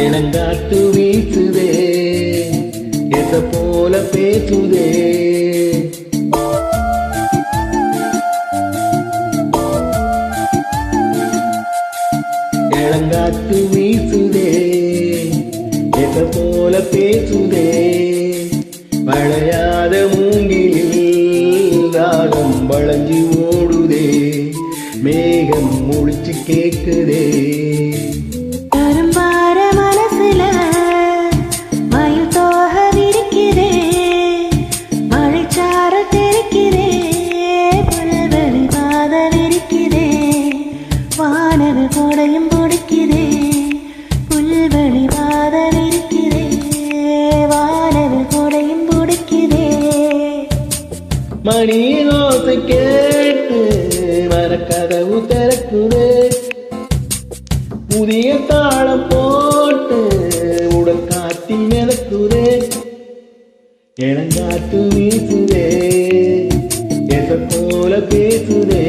இளங்காத்து வீசுதே எச போல பேசுதே இளங்காத்து வீசுதே எச போல பேசுதே வளையாத மூங்கிலில் ராகம் வளைஞ்சி ஓடுதே மேகம் முழிச்சு கேக்குதே கோடையும் பிடிக்கிறே புல்வெளி வாதலிருக்கிறே வானது கோடையும் பிடிக்கிறே மணியின் ஓசை கேட்டு மரக்கதவு திறக்குதே புதிய தாளம் போட்டு உடல் காட்டி நடக்குதே இளங்காத்து வீசுதே எச போல பேசுதே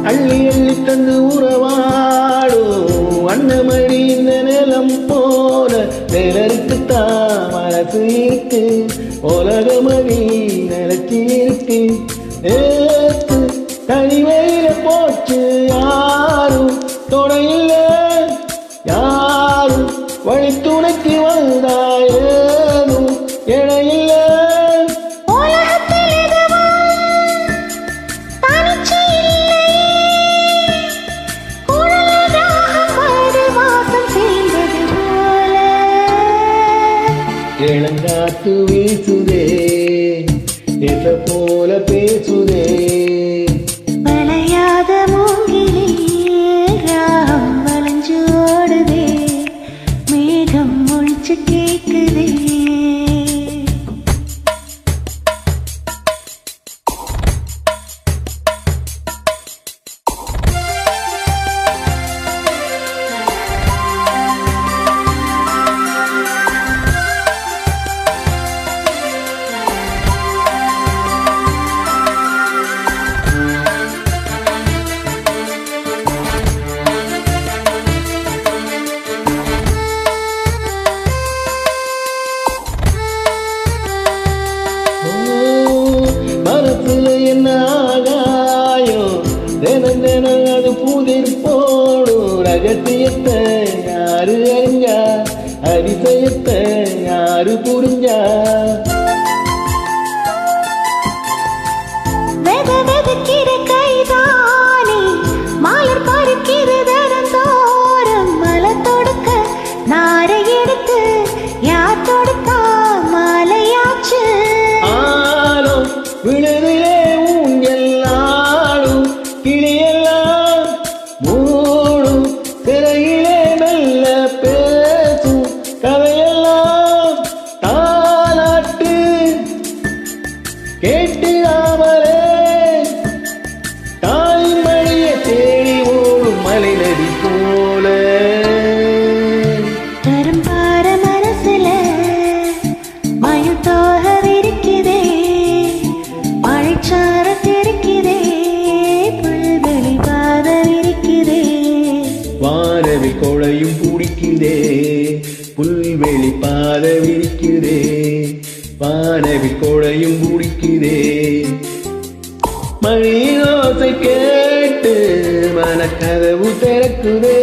அள்ளி அள்ளி தந்து உறவாடும் அன்னமடி இந்த நிலம் போல நிலருக்குத்தான் மனசு இருக்கு உலகமடி நிலச்சி இருக்கு நேற்று தனிமையில போச்சு யாரும் துணையில்ல யாரும் வழித்துணைக்கு வந்தாயேனும் இடையில்ல இளங்காத்து வீசுதே எச போல பேசுதே வளையாத மூங்கிலில் ராகம் வளைஞ்சு ஓடுதே மேகம் முழிச்சு கேக்குதே மனசுல என்ன ஆகாயம் தினம் தினம் அது புதிர் போடும் ரகசியத்தை யாரு அறிஞ்சா அதிசயத்தை யாரு புரிஞ்சா வெதக்கிற கைதானே மாலர் பறிக்கிற தரந்தோறும் மலை தொடுக்க நாரை எடுத்து யார் தொடுத்தா மாலையாச்சு விழுதிலே ஊஞ்செல்லாடும் கிளியெல்லாம் மூடும் திரையிலே மெல்ல பேசும் கதையெல்லாம் தாலாட்டு கேட்டிடாமலே தாயின் மடியை தேடி ஓடும் மலை நதி போல கரும்பார மனசுல மயில் தோக விரிக்குதே வானவில் கொழையும் பிடிக்குதே புல்வெளி பாத விரிக்குதே வானவில் கொழையும் பிடிக்குதே மணி ஓசை கேட்டு மனக்கதவு திறக்குதே